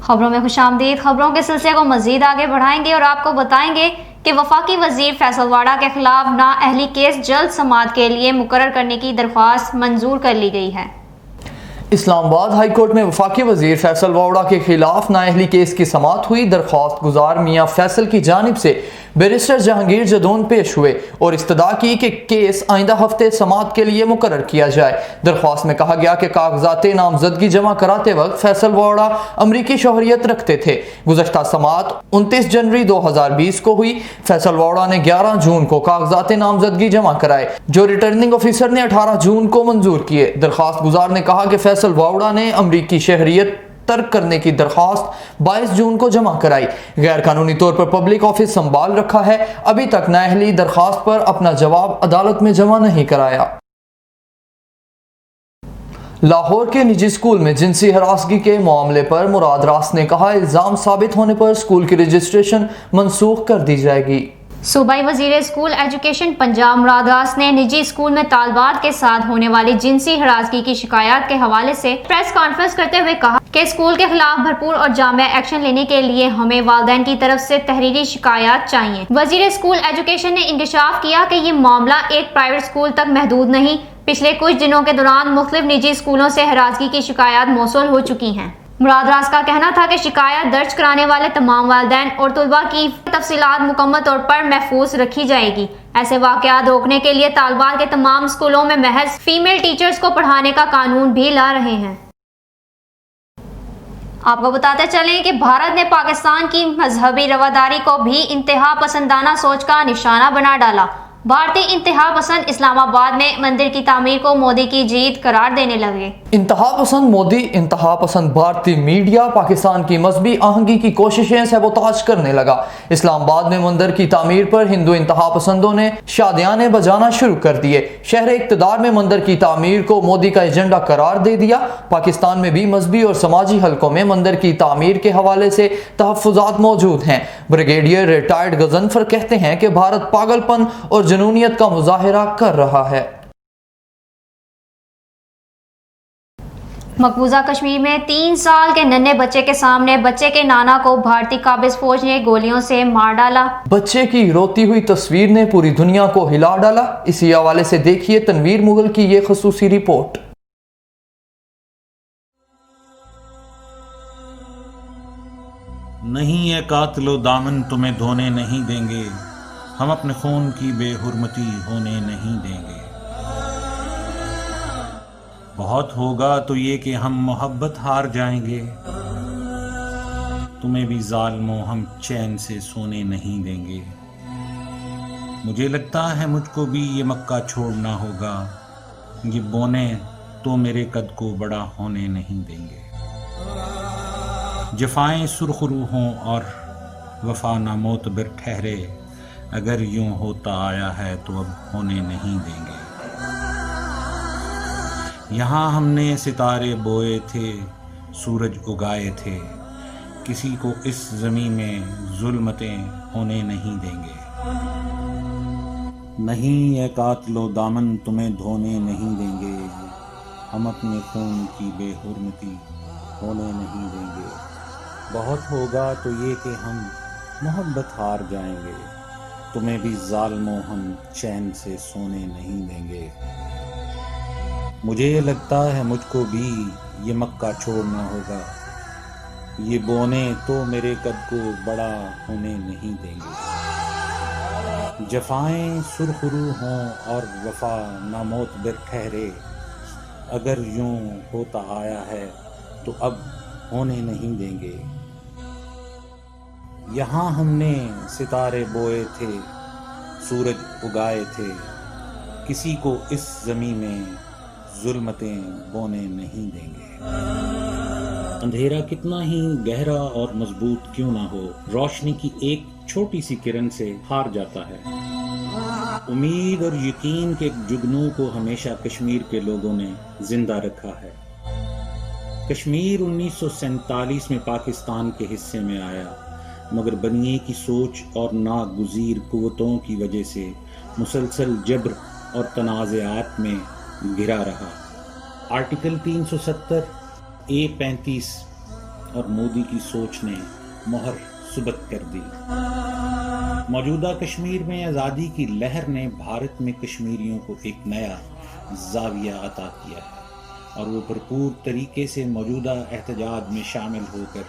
خبروں میں خوشامدید۔ خبروں کے سلسلے کو مزید آگے بڑھائیں گے اور آپ کو بتائیں گے کہ وفاقی وزیر فیصل واڑا کے خلاف نااہلی کیس جلد سماعت کے لیے مقرر کرنے کی درخواست منظور کر لی گئی ہے۔ اسلام آباد ہائی کورٹ میں وفاقی وزیر فیصل واڑا کے خلاف نااہلی کیس کی سماعت ہوئی۔ درخواست گزار میاں فیصل کی جانب سے بیرسٹر جہانگیر جدون پیش ہوئے اور استدعا کی کہ کیس آئندہ ہفتے سماعت کے لیے مقرر کیا جائے۔ درخواست میں کہا گیا کہ کاغذات نامزدگی جمع کراتے وقت فیصل واڑا امریکی شہریت رکھتے تھے۔ گزشتہ سماعت 29 جنوری 2020 کو ہوئی۔ فیصل واڑا نے 11 جون کو کاغذات نامزدگی جمع کرائے جو ریٹرننگ آفیسر نے 18 جون کو منظور کیے۔ درخواست گزار نے کہا کہ فیصل واڑا نے امریکی شہریت ترک کرنے کی درخواست 22 جون کو جمع کرائی، غیر قانونی طور پر پبلک آفس سنبھال رکھا ہے، ابھی تک نااہلی درخواست پر اپنا جواب عدالت میں جمع نہیں کرایا۔ لاہور کے نجی اسکول میں جنسی ہراسگی کے معاملے پر مراد راس نے کہا الزام ثابت ہونے پر اسکول کی رجسٹریشن منسوخ کر دی جائے گی۔ صوبائی وزیر اسکول ایجوکیشن پنجاب مراد راس نے نجی اسکول میں طالبات کے ساتھ ہونے والی جنسی ہراسگی کی شکایات کے حوالے سے پریس کانفرنس کرتے ہوئے کہا کہ اسکول کے خلاف بھرپور اور جامع ایکشن لینے کے لیے ہمیں والدین کی طرف سے تحریری شکایات چاہیے۔ وزیر اسکول ایجوکیشن نے انکشاف کیا کہ یہ معاملہ ایک پرائیویٹ اسکول تک محدود نہیں، پچھلے کچھ دنوں کے دوران مختلف نجی اسکولوں سے ہراسگی کی شکایات موصول ہو چکی ہیں۔ مراد راس کا کہنا تھا کہ شکایت درج کرانے والے تمام والدین اور طلباء کی تفصیلات مکمل طور پر محفوظ رکھی جائے گی۔ ایسے واقعات روکنے کے لیے طالبات کے تمام اسکولوں میں محض فیمیل ٹیچرز کو پڑھانے کا قانون بھی لا رہے ہیں۔ آپ کو بتاتے چلیں کہ بھارت نے پاکستان کی مذہبی رواداری کو بھی انتہا پسندانہ سوچ کا نشانہ بنا ڈالا۔ بھارتی انتہا پسند اسلام آباد میں مندر کی تعمیر کو مودی کی جیت قرار دینے لگے۔ انتہا پسند مودی، انتہا پسند بھارتی میڈیا پاکستان کی مذہبی آہنگی کی کوششیں سبوتاژ کرنے لگا۔ اسلام آباد میں مندر کی تعمیر پر ہندو انتہا پسندوں نے شادیانے بجانا شروع کر دیے۔ شہر اقتدار میں مندر کی تعمیر کو مودی کا ایجنڈا قرار دے دیا۔ پاکستان میں بھی مذہبی اور سماجی حلقوں میں مندر کی تعمیر کے حوالے سے تحفظات موجود ہیں۔ بریگیڈیئر ریٹائرڈ غضنفر کہتے ہیں کہ بھارت پاگل پن اور جنونیت کا مظاہرہ کر رہا ہے۔ مقبوضہ کشمیر میں 3 سال کے ننھے بچے کے سامنے بچے کے نانا کو بھارتی قابض فوج نے گولیوں سے مار ڈالا۔ بچے کی روتی ہوئی تصویر نے پوری دنیا کو ہلا ڈالا۔ اسی حوالے سے دیکھیے تنویر مغل کی یہ خصوصی رپورٹ۔ نہیں ہے قاتل و دامن تمہیں دھونے نہیں دیں گے، ہم اپنے خون کی بے حرمتی ہونے نہیں دیں گے۔ بہت ہوگا تو یہ کہ ہم محبت ہار جائیں گے، تمہیں بھی ظالموں ہم چین سے سونے نہیں دیں گے۔ مجھے لگتا ہے مجھ کو بھی یہ مکہ چھوڑنا ہوگا، یہ بونے تو میرے قد کو بڑا ہونے نہیں دیں گے۔ جفائیں سرخ رو ہوں اور وفا نامعتبر ٹھہرے، اگر یوں ہوتا آیا ہے تو اب ہونے نہیں دیں گے۔ یہاں ہم نے ستارے بوئے تھے، سورج اگائے تھے، کسی کو اس زمین میں ظلمتیں ہونے نہیں دیں گے۔ نہیں ہے قاتل و دامن تمہیں دھونے نہیں دیں گے، ہم اپنے خون کی بے حرمتی ہونے نہیں دیں گے۔ بہت ہوگا تو یہ کہ ہم محبت ہار جائیں گے، تمہیں بھی ظالموں ہم چین سے سونے نہیں دیں گے۔ مجھے لگتا ہے مجھ کو بھی یہ مکہ چھوڑنا ہوگا، یہ بونے تو میرے قد کو بڑا ہونے نہیں دیں گے۔ جفائیں سرخ رو ہوں اور وفا نامعتبر ٹھہرے، اگر یوں ہوتا آیا ہے تو اب ہونے نہیں دیں گے۔ یہاں ہم نے ستارے بوئے تھے، سورج اگائے تھے، کسی کو اس زمین میں ظلمتیں بونے نہیں دیں گے۔ اندھیرا کتنا ہی گہرا اور مضبوط کیوں نہ ہو، روشنی کی ایک چھوٹی سی کرن سے ہار جاتا ہے۔ امید اور یقین کے جگنوں کو ہمیشہ کشمیر کے لوگوں نے زندہ رکھا ہے۔ کشمیر 1947 میں پاکستان کے حصے میں آیا، مگر بنیے کی سوچ اور ناگزیر قوتوں کی وجہ سے مسلسل جبر اور تنازعات میں گھرا رہا۔ آرٹیکل 370 A35 और मोदी की सोच ने मोहर सुबत कर दी। मौजूदा कश्मीर में आज़ादी की लहर ने भारत में कश्मीरियों को एक नया जाविया अता किया है और वो भरपूर तरीके से मौजूदा एहतजाज में शामिल होकर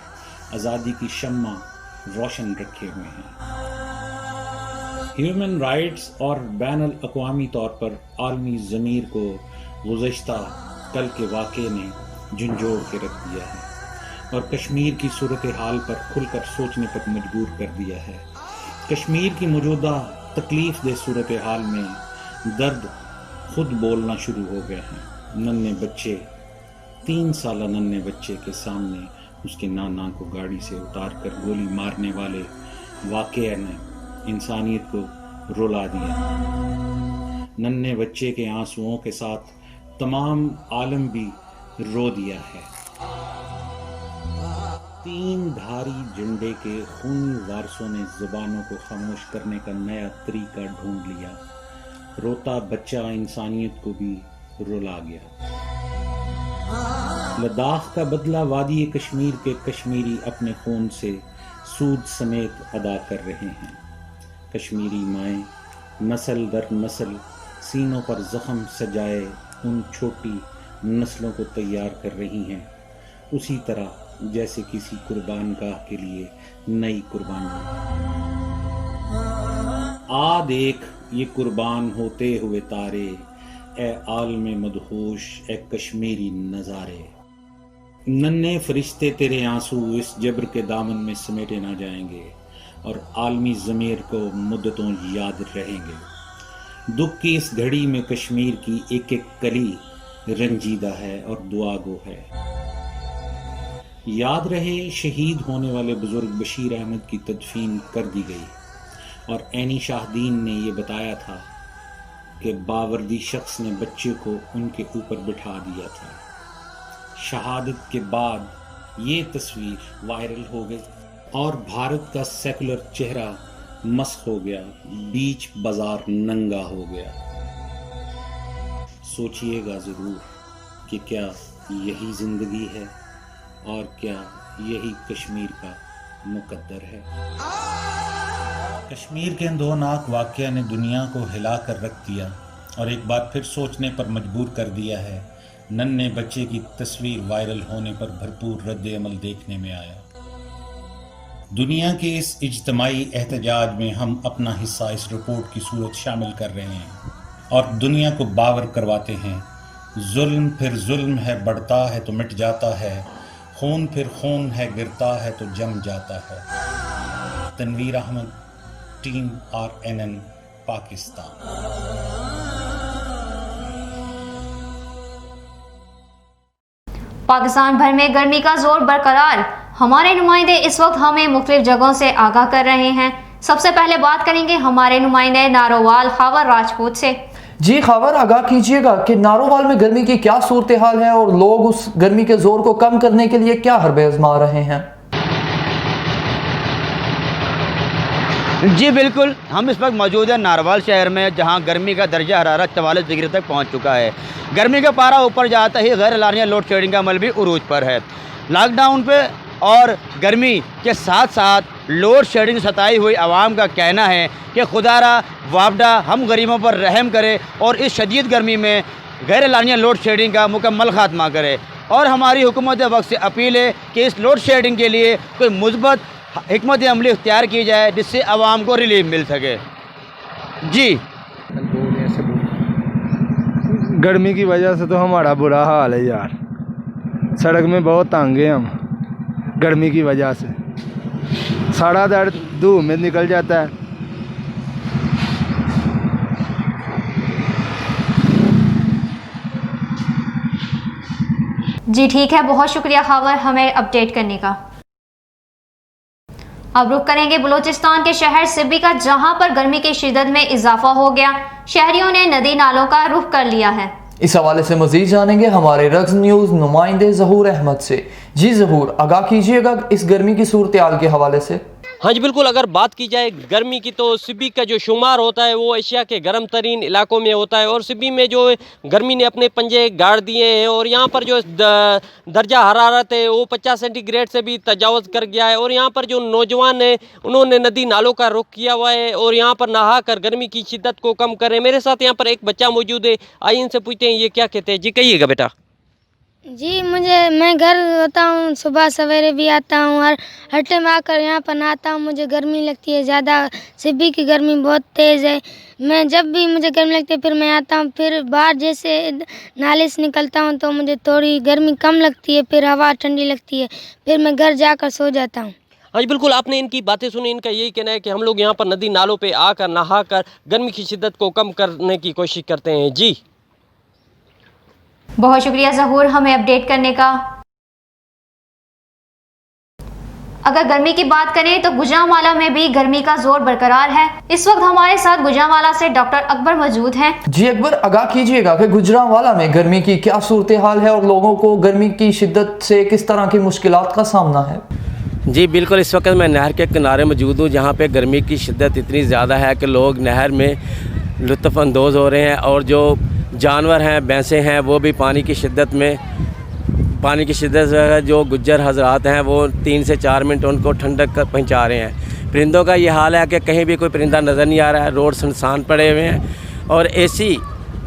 आज़ादी की शम्मा रोशन रखे हुए हैं। ह्यूमन राइट्स और बैनुल अक़वामी तौर पर आलमी ज़मीर को गुज़श्ता कल के वाक़े ने झंझोड़ के रख दिया है और कश्मीर की सूरत हाल पर खुलकर सोचने पर मजबूर कर दिया है। कश्मीर की मौजूदा तकलीफ दे सूरत हाल में दर्द खुद बोलना शुरू हो गया है। नन्हे बच्चे 3 साल नन्हे बच्चे के सामने उसके नाना को गाड़ी से उतार कर गोली मारने वाले वाक़े ने इंसानियत को रुला दिया। नन्हे बच्चे के आंसुओं के साथ तमाम आलम भी रो दिया है। 3 धारी झंडे के खूनी वारसों ने ज़ुबानों को खामोश करने का नया तरीका ढूंढ लिया। रोता बच्चा इंसानियत को भी रुला गया। लद्दाख का बदला वादी कश्मीर के कश्मीरी अपने खून से सूद समेत अदा कर रहे हैं। कश्मीरी माएँ नस्ल दर नस्ल सीनों पर ज़ख्म सजाए उन छोटी नस्लों को तैयार कर रही हैं, उसी तरह जैसे किसी कुर्बान गाह के लिए नई कुर्बानी। आ देख ये कुर्बान होते हुए तारे, ए आलमे मदहोश ए कश्मीरी नज़ारे। नन्हे फरिश्ते तेरे आंसू इस जबर के दामन में समेटे ना जाएंगे और आलमी ज़मीर को मुद्दतों याद रहेंगे। दुख की इस घड़ी में कश्मीर की एक एक कली रंजीदा है और दुआगो है। याद रहे शहीद होने वाले बुजुर्ग बशीर अहमद की तदफीन कर दी गई और ऐनी शाहदीन ने ये बताया था कि बावर्दी शख्स ने बच्चे को उनके ऊपर बिठा दिया था। शहादत के बाद ये तस्वीर वायरल हो गई और भारत का सेकुलर चेहरा मस्क हो गया, बीच बाजार नंगा हो गया। सोचिएगा ज़रूर कि क्या यही ज़िंदगी है और क्या यही कश्मीर का मुकद्दर है। कश्मीर के दौनाक वाक़या ने दुनिया को हिला कर रख दिया और एक बार फिर सोचने पर मजबूर कर दिया है। नन्हे बच्चे की तस्वीर वायरल होने पर भरपूर रद्द अमल देखने में आया। दुनिया के इस इज्तमाई एहतजाज में हम अपना हिस्सा इस रिपोर्ट की सूरत शामिल कर रहे हैं और दुनिया को बावर करवाते हैं, जुल्म फिर जुल्म है, बढ़ता है तो मिट जाता है, खून फिर खून है, गिरता है तो जम जाता है। Tanveer Ahmed, team RNN, Pakistan. पाकिस्तान भर में गर्मी का जोर बरकरार। हमारे नुमाइंदे इस वक्त हमें मुख्तलिफ जगहों से आगाह कर रहे हैं। सबसे पहले बात करेंगे हमारे नुमाइंदे नारोवाल खावर राजपूत से। जी खावर, आगाह कीजिएगा कि नारोवाल में गर्मी की क्या सूरत हाल है और लोग उस गर्मी के जोर को कम करने के लिए क्या हरबे आजमा रहे हैं। जी बिल्कुल, हम इस वक्त मौजूद हैं नारोवाल शहर में, जहां गर्मी का दर्जा हरारत 44 डिग्री तक पहुंच चुका है। गर्मी का पारा ऊपर जाता ही गैर एलानिया लोड शेडिंग का अमल भी उरूज पर है। लॉकडाउन पे और गर्मी के साथ साथ लोड शेडिंग सताई हुई आवाम का कहना है कि खुदारा वापडा हम गरीबों पर रहम करे और इस शदीद गर्मी में गैर एलानिया लोड शेडिंग का मुकम्मल खात्मा करे। और हमारी हुकूमत वक्त से अपील है कि इस लोड शेडिंग के लिए कोई मुस्बत हिकमत अमली इख्तियार की जाए जिससे आवाम को रिलीफ मिल सके। जी, गर्मी की वजह से तो हमारा बुरा हाल है यार, सड़क में बहुत तंग हैं हम गर्मी की वजह से। सारा दर्द धूप में निकल जाता है। जी ठीक है, बहुत शुक्रिया खावर हमें अपडेट करने का। अब रुक करेंगे बलूचिस्तान के शहर सिब्बी का, जहां पर गर्मी की शिद्दत में इजाफा हो गया। शहरियों ने नदी नालों का रुख कर लिया है। इस हवाले से मजीद जानेंगे हमारे रक्स न्यूज नुमाइंदे ज़हूर अहमद से। जी ज़हूर, आगाह कीजिएगा इस गर्मी की सूरत हाल के हवाले से। हाँ जी बिल्कुल, अगर बात की जाए गर्मी की तो सिबी का जो शुमार होता है वो एशिया के गर्म तरीन इलाकों में होता है और सिबी में जो गर्मी ने अपने पंजे गाड़ दिए हैं और यहाँ पर जो दर्जा हरारत है वो 50 सेंटीग्रेड से भी तजावज़ कर गया है। और यहाँ पर जो नौजवान हैं उन्होंने नदी नालों का रुख किया हुआ है और यहाँ पर नहा कर गर्मी की शिद्दत को कम करें। मेरे साथ यहाँ पर एक बच्चा मौजूद है, आइए इनसे पूछते हैं ये क्या कहते हैं। जी कहिएगा बेटा। जी मैं घर होता हूँ, सुबह सवेरे भी आता हूँ और हर टाइम आकर यहाँ पर नहाता हूँ। मुझे गर्मी लगती है ज़्यादा, सिबी की गर्मी बहुत तेज़ है। मैं जब भी मुझे गर्मी लगती है फिर मैं आता हूँ, फिर बाहर जैसे नाले से निकलता हूँ तो मुझे थोड़ी गर्मी कम लगती है, फिर हवा ठंडी लगती है, फिर मैं घर जाकर सो जाता हूँ। हाँ जी बिल्कुल, आपने इनकी बातें सुनी। इनका यही कहना है कि हम लोग यहाँ पर नदी नालों पे आकर नहा कर गर्मी की शिद्दत को कम करने की कोशिश करते हैं। जी बहुत शुक्रिया ज़हूर हमें अपडेट करने का। अगर गर्मी की बात करें तो गुजरांवाला में भी गर्मी का जोर बरकरार है। इस वक्त हमारे साथ गुजरांवाला से डॉक्टर अकबर मौजूद हैं। जी अकबर, आगाह कीजिएगा कि गुजरांवाला में गर्मी की क्या सूरत हाल है और लोगों को गर्मी की शिद्दत से किस तरह की मुश्किलात का सामना है। जी बिल्कुल, इस वक्त मैं नहर के किनारे मौजूद हूँ जहाँ पे गर्मी की शिद्दत इतनी ज़्यादा है कि लोग नहर में लुत्फ़अंदोज़ हो रहे हैं और जो जानवर हैं, भैंसें हैं, वो भी पानी की शिद्दत से जो गुज्जर हजरात हैं वो 3 से 4 मिनट उनको ठंडक पहुँचा रहे हैं। परिंदों का ये हाल है कि कहीं भी कोई परिंदा नज़र नहीं आ रहा है, रोड सुनसान पड़े हुए हैं और ऐसी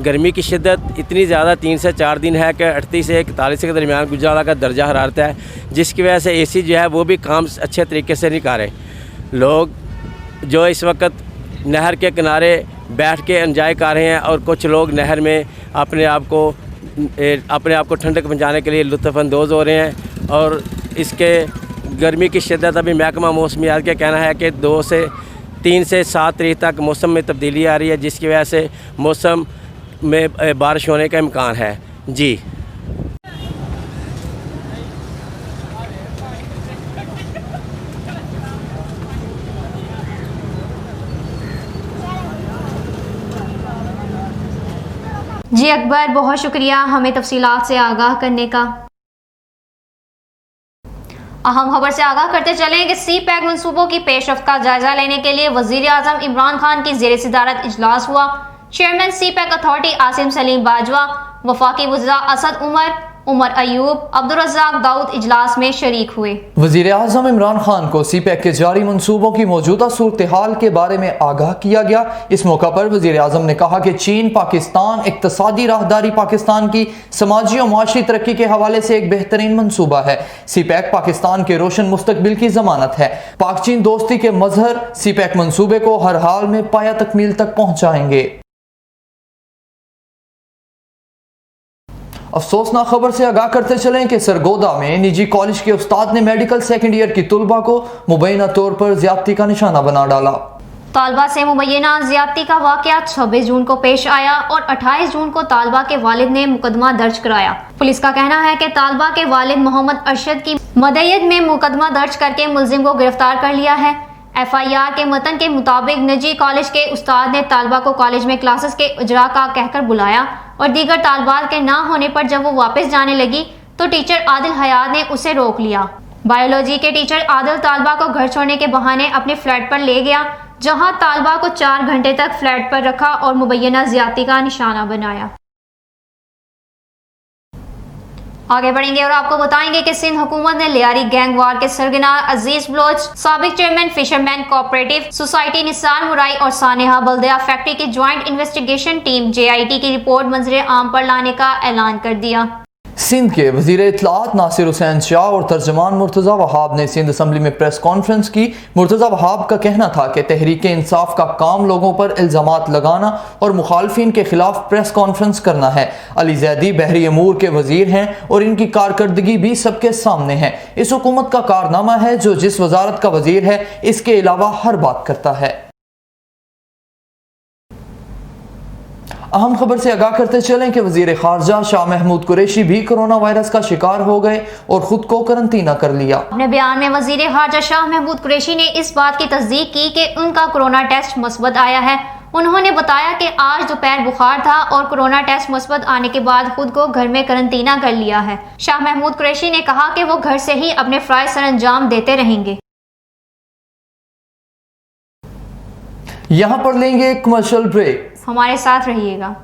गर्मी की शिद्दत इतनी ज़्यादा 3 से 4 दिन है कि 38 से 41 के दरमियान गुजरांवाला का दर्जा हरारत है, जिसकी वजह से एसी जो है वो भी काम अच्छे तरीके से नहीं कर रहे। लोग जो इस वक्त नहर के किनारे बैठ के एंजॉय कर रहे हैं और कुछ लोग नहर में अपने आप को ठंडक पहुंचाने के लिए लुत्फ़अंदोज़ हो रहे हैं। और इसके गर्मी की शिद्दत अभी महकमा मौसमियात का कहना है कि 3 से 7 तारीख तक मौसम में तब्दीली आ रही है, जिसकी वजह से मौसम में बारिश होने का इम्कान है। जी जी अकबर, बहुत शुक्रिया हमें तफसीलात से आगाह करने का। अहम खबर से आगाह करते चलें कि सी पैक मनसूबों की पेशरफ्त का जायजा लेने के लिए वजीर आजम इमरान खान की ज़ेर सदारत इजलास हुआ। Chairman C pack authority Asim Salim Bajwa, वफाकी वज़रा असद उमर अयूब, अब्दुल रज़्ज़ाक दाऊद इजलास में शरीक हुए। वज़ीर आज़म इमरान खान को सी पैक के जारी मनसूबों की मौजूदा सूरत हाल के बारे में आगाह किया गया। इस मौका पर वज़ीर आज़म ने कहा कि चीन पाकिस्तान इक़्तिसादी राहदारी पाकिस्तान की समाजी और माशी तरक्की के हवाले से एक बेहतरीन मनसूबा है। सी पैक पाकिस्तान के रोशन मुस्तकबिल की ज़मानत है। पाक चीन दोस्ती के मजहर सी पैक मनसूबे को हर हाल में पाया तकमील तक पहुँचाएंगे। अफसोसनाक खबर से आगाह करते चलें कि सरगोदा में निजी कॉलेज के उस्ताद ने मेडिकल सेकेंड ईयर की तुलबा को मुबैना तौर पर ज्यादती का निशाना बना डाला। तालबा से मुबैना ज्यादती का वाकया 26 जून को पेश आया और 28 जून को तालबा के वालिद ने मुकदमा दर्ज कराया। पुलिस का कहना है कि तालबा के वालिद मोहम्मद अरशद की मदयत में मुकदमा दर्ज करके मुलजिम को गिरफ्तार कर लिया है। FIR के मतन के मुताबिक निजी कॉलेज के उस्ताद ने तालबा को कॉलेज में क्लासेस के इजरा का कहकर बुलाया और दीगर तालबात के ना होने पर जब वो वापस जाने लगी तो टीचर आदिल हयात ने उसे रोक लिया। बायोलॉजी के टीचर आदिल तालबा को घर छोड़ने के बहाने अपने फ्लैट पर ले गया, जहां तालबा को 4 घंटे तक फ्लैट पर रखा और मुबैना ज्यादती का निशाना बनाया। आगे बढ़ेंगे और आपको बताएंगे कि सिंध हुकूमत ने लियारी गैंग वार के सरगना अजीज बलोच, साबिक chairman fisherman cooperative society Nisar Murai और सानेहा बल्दिया फैक्ट्री की ज्वाइंट इन्वेस्टिगेशन टीम JIT की रिपोर्ट मंजरे आम पर लाने का ऐलान कर दिया। सिंध के वज़ीर इत्तलाआत नासिर हुसैन शाह और तर्जमान मुर्तज़ा वहाब ने सिंध असम्बली में प्रेस कॉन्फ्रेंस की। मुर्तज़ा वहाब का कहना था कि तहरीक इंसाफ का काम लोगों पर इल्ज़ामात लगाना और मुखालफिन के खिलाफ प्रेस कॉन्फ्रेंस करना है। अली ज़ैदी बहरी अमूर के वज़ीर हैं और इनकी कारकर्दगी भी सबके सामने है। इस हुकूमत का कारनामा है जो जिस वजारत का वज़ीर है इसके अलावा हर बात करता है। अहम खबर से आगाह करते चलें कि वज़ीर खारजा शाह महमूद कुरैशी भी कोरोना वायरस का शिकार हो गए और खुद को करंटीना कर लिया। अपने बयान में वज़ीर खारजा शाह महमूद कुरैशी ने इस बात की तस्दीक की कि उनका कोरोना टेस्ट मुस्बत आया है। उन्होंने बताया कि आज दोपहर बुखार था और कोरोना टेस्ट मुस्बत आने के बाद खुद को घर में करंटीना कर लिया है। शाह महमूद कुरैशी ने कहा कि वो घर से ही अपने फ़राइज़ सरअंजाम देते रहेंगे। यहाँ पर लेंगे एक कमर्शियल ब्रेक। हमारे साथ रहिएगा।